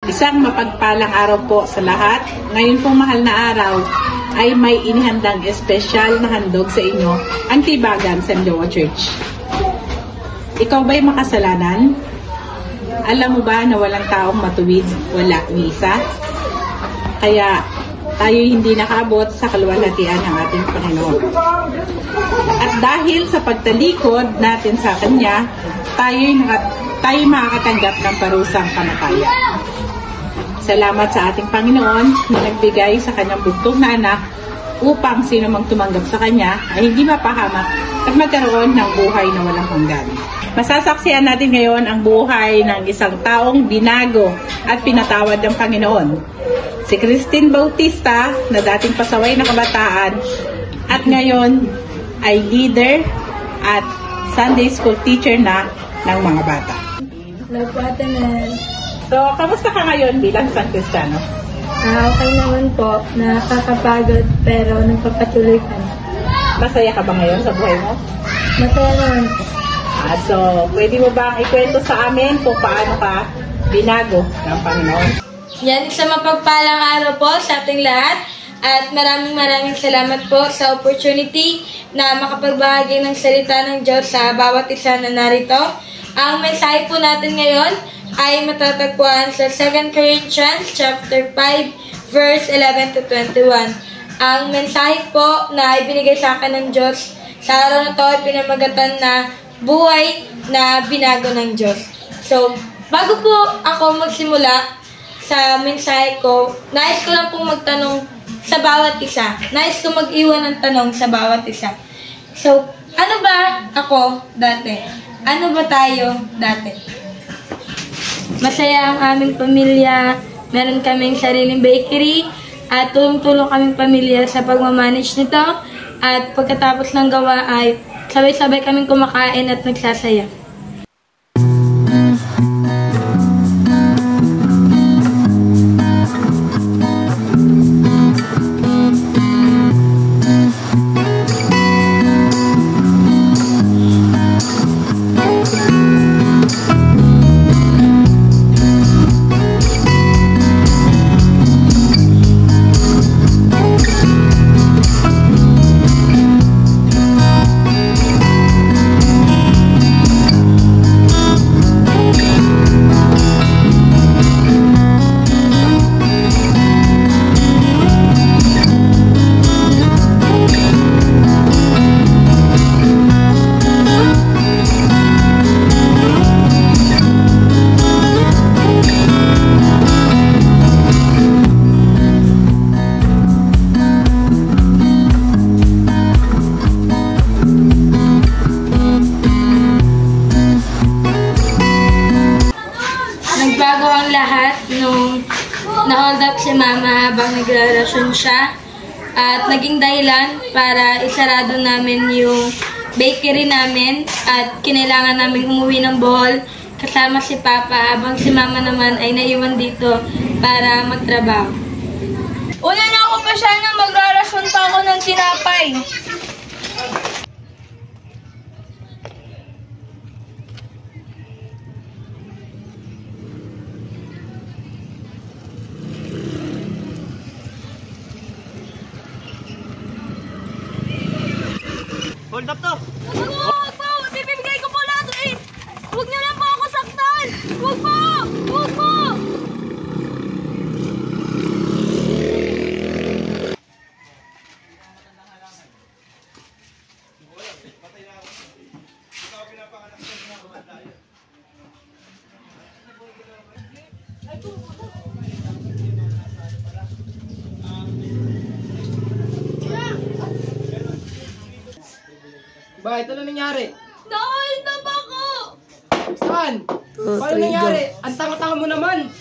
Isang mapagpalang araw po sa lahat. Ngayon pong mahal na araw ay may inihandang espesyal na handog sa inyo ang Tibagan San Jowa Church. Ikaw ba'y makasalanan? Alam mo ba na walang taong matuwid, wala ni isa? Kaya tayo hindi nakaabot sa kaluwalhatian ng ating Panginoon. At dahil sa pagtalikod natin sa Kanya, tayo makakatanggap ng parusang kamatayan. Salamat sa ating Panginoon na nagbigay sa Kanyang bugtong na anak upang sino mang tumanggap sa Kanya ay hindi mapahamak at magkaroon ng buhay na walang hanggan. Masasaksihan natin ngayon ang buhay ng isang taong binago at pinatawad ng Panginoon. Si Christine Bautista na dating pasaway na kabataan at ngayon ay leader at Sunday school teacher na ng mga bata. Hello po, Ate Mel. So, kamusta ka ngayon bilang isang Kristiyano? Okay naman po. Nakakapagod pero nagpapatuloy ka na. Masaya ka ba ngayon sa buhay mo? Masaya naman po. So, pwede mo bang ikwento sa amin kung paano ka binago ng Panginoon? Yan, isang mapagpalang araw po sa ating lahat at maraming salamat po sa opportunity na makapagbahagi ng salita ng Diyos sa bawat isa na narito. Ang mensahe po natin ngayon ay matatagpuan sa 2 Corinthians chapter 5 verse 11 to 21. Ang mensahe po na ibinigay sa akin ng Diyos sa araw na ito ay pinamagatan na buhay na binago ng Diyos. So, bago po ako magsimula sa mensahe ko, nais ko lang pong magtanong sa bawat isa. Nais ko mag-iwan ng tanong sa bawat isa. So, ano ba ako dati? Ano ba tayo dati? Masaya ang aming pamilya, meron kaming sariling bakery, at tulong-tulong kaming pamilya sa pagmamanage nito. At pagkatapos ng gawa ay sabay-sabay kaming kumakain at nagsasaya. Nagbago ang lahat nung na-hold up si Mama habang nagre-relasyon siya at naging dahilan para isarado namin yung bakery namin at kinailangan namin umuwi ng Bohol kasama si Papa habang si Mama naman ay naiwan dito para magtrabaho. Una na ako pa siya na magrarasyon pa ako ng tinapay. Hold up to! Huwag po! Bibigay ko po lahat eh! Huwag niyo lang po ako saktan! Huwag po! Huwag po! Ba, ito na nangyari. Nakahit na ba ako? Saan? Paano nangyari? Ang tanga-tanga mo naman.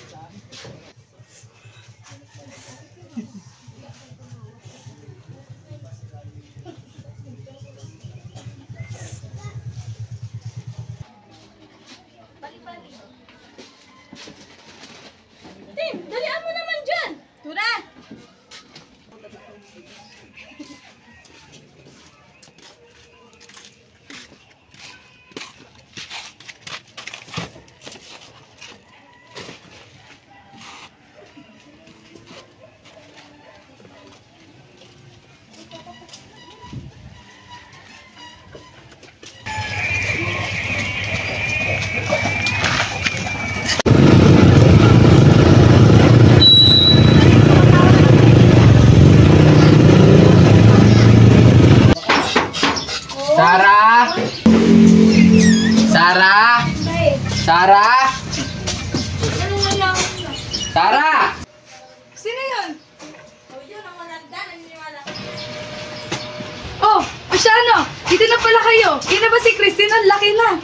Tim, dalian mo naman dyan! Tuna! pala kayo. Yun na ba si Christine? Ang laki na.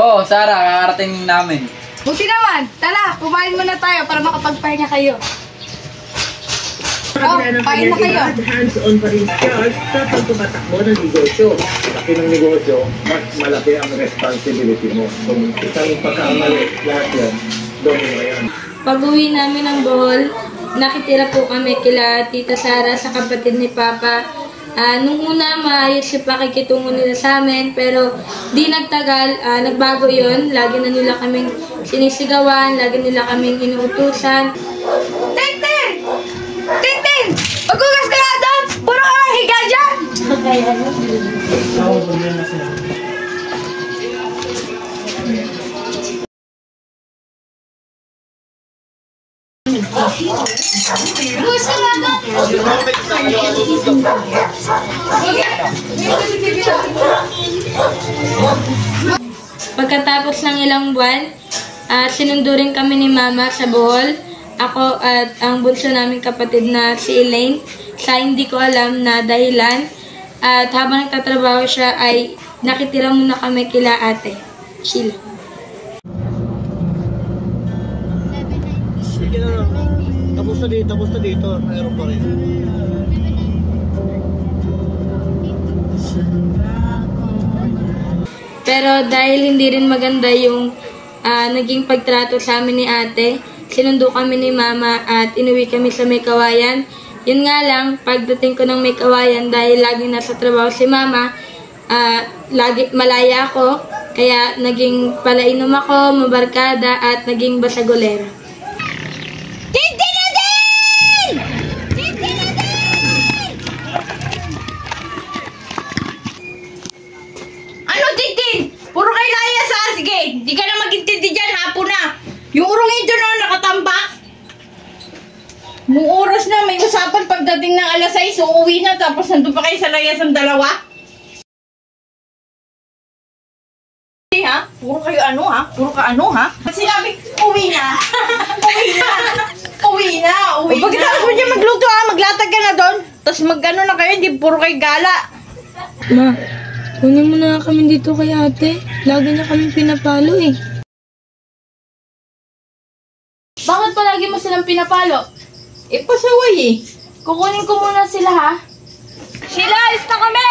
Oo, Sarah, kakarating namin. Buti naman. Tara, kumain muna tayo para makapagpahinga kayo. Oh, kain na kayo. Hands-on pa rin siya sa pagpapatakbo ng negosyo. Laki ng negosyo, mas malaki ang responsibility mo. Kung isang pagkamali, lahat yan, domino yan. Pag-uwi namin ng Bohol, nakitira po kami kila Tita Sara sa kapatid ni Papa. Nung una, maayos yung pakikitungo nila sa amin, pero di nagtagal, nagbago yon. Lagi na nila kaming sinisigawan, lagi nila kaming inuutusan. Tintin! Tintin! Maghugas ka nga doon! Puro ka lang higa dyan! Maghugas ka nga doon! Pagkatapos ng ilang buwan, sinundo rin kami ni Mama sa Bohol. Ako at ang bunso naming kapatid na si Elaine sa hindi ko alam na dahilan. At habang nagtatrabaho siya ay nakitira muna kami kila ate, Sheila. Sige na lang. Tapos na dito. Mayroon pa rin. Pero dahil hindi rin maganda yung naging pagtrato sa amin ni ate, sinundo kami ni Mama at inuwi kami sa May Kawayan. Yun nga lang, pagdating ko ng May Kawayan, dahil laging nasa trabaho si Mama, lagi malaya ako, kaya naging palainom ako, mabarkada, at naging basagolera. Tintin na din! Tintin na din! Ano, Tintin? Puro kayo laya sa sige. Di ka na magintindi dyan, hapon na. Yung urungin doon na nakatambak. Nung oras na, may usapan pagdating ng alas 6, uuwi na, tapos nandun pa kayo sa layas ng dalawa. Ha? Puro kayo ano ha? Puro ka ano ha? Sinabi, uwi na. Uwi na. Uwi na. Uwi na. Pagkatapos mo dyan magluto ha, maglatag ka na doon. Tapos mag-ano na kayo, hindi puro kayo gala. Ma, kunin mo na kami dito kay ate. Lagi niya kaming pinapalo eh. Bakit palagi mo silang pinapalo? Pasaway eh. Kukunin ko muna sila ha. Sheila, alis na kami!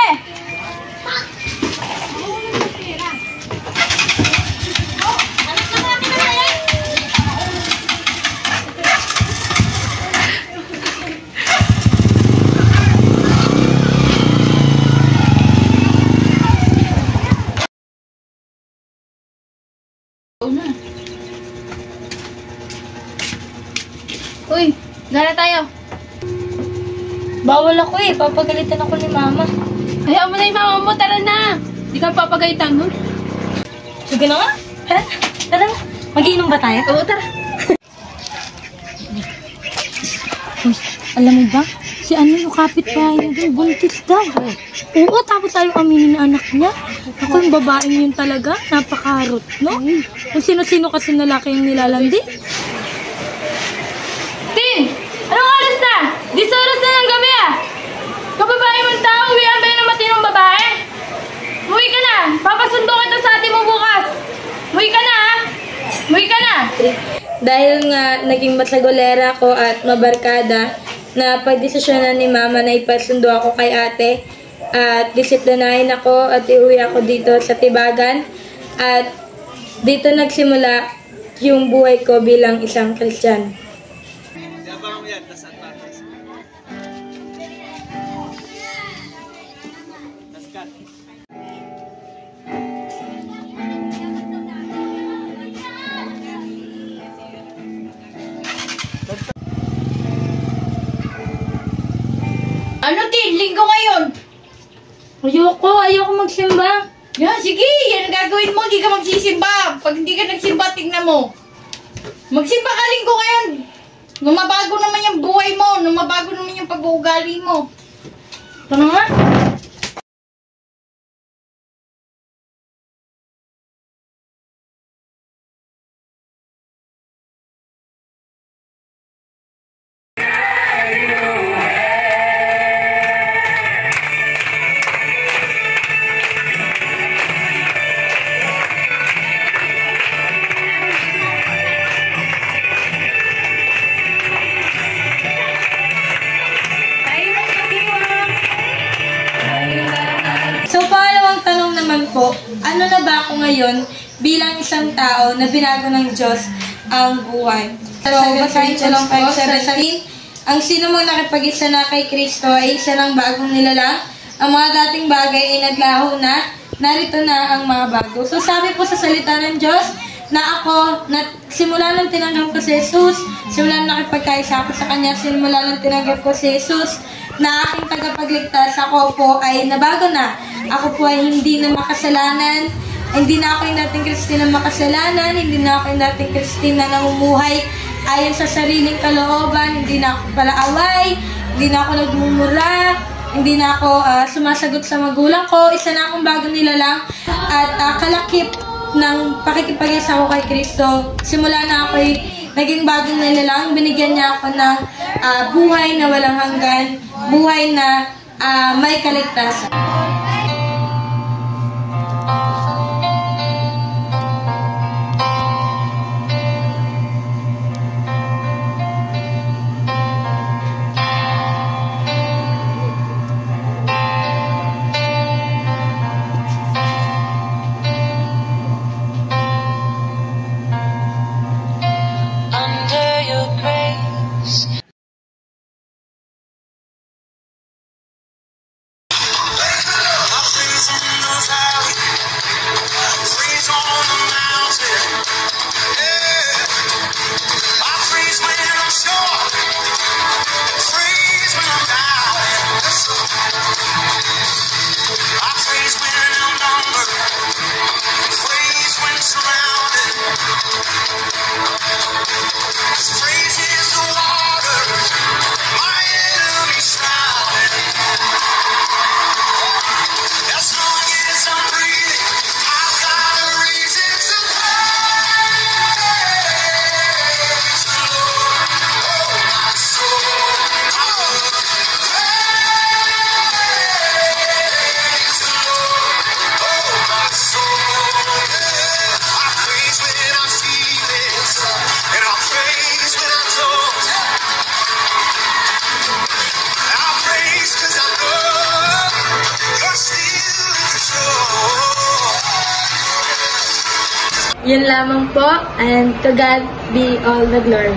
Uy, gala tayo. Bawal ako eh, papagalitan ako ni Mama. Hayaan mo na yung mama mo, tara na! Di ka papagalitan nun. Sige na nga. Tara na. Mag-iinom ba tayo? Oo, tara. Uy, alam mo ba? Si ano yung kapitbahay niya dun, buntis daw. Oo, tapos tayo aminin na anak niya. Ako yung babaeng yun talaga, napakarot, no? Kung sino-sino kasi na laki yung nilalandi. Tin! Anong oras na? 10 oras na ng gabi ah! Kababae mong tao, uwian ba yun ng matinong babae? Muwi ka na! Papasundo kita sa ate mo bukas! Muwi ka na ah! Muwi ka na! Dahil nga naging masagolera ko at mabarkada, na pagdesisyonan ni Mama na ipasundo ako kay ate at disiplinahin ako at iuwi ako dito sa Tibagan. At dito nagsimula yung buhay ko bilang isang Kristiyano. Ano Tin? Linggo ngayon? Ayoko magsimba. Yan, sige! Yan ang gagawin mo, hindi ka magsisimba. Pag hindi ka nagsimba, tingnan mo. Magsimba ka linggo ngayon. Numabago naman yung buhay mo. Numabago naman yung pag-uugali mo. Ano nga? paano na ba ako ngayon bilang isang tao na binago ng Diyos ang buhay? So, basahin ko lang po sa 17. Ang sino mang nakipag-isa na kay Kristo ay isa ng bagong nilalang. Ang mga dating bagay ay naglaho na, narito na ang mga bago. So, sabi po sa salita ng Diyos na ako, na simula nang tinanggap ko si Jesus, simula nang nakipagkaisa ako sa Kanya, simula nang tinanggap ko si Jesus, na aking tagapagligtas, ako po ay nabago na. Ako po ay hindi na makasalanan, hindi na ako yung dating Christine na makasalanan, hindi na ako yung dating Christine na namumuhay ayon sa sariling kalooban, hindi na ako palaaway, hindi na ako nagmumura, hindi na ako sumasagot sa magulang ko, isa na akong bagong nilalang at kalakip ng pakikipag-isa ko kay Kristo. Simula na ako'y naging bagong nilalang, binigyan niya ako ng buhay na walang hanggan, buhay na may kaligtasan. Yun lamang po, and to God be all the glory.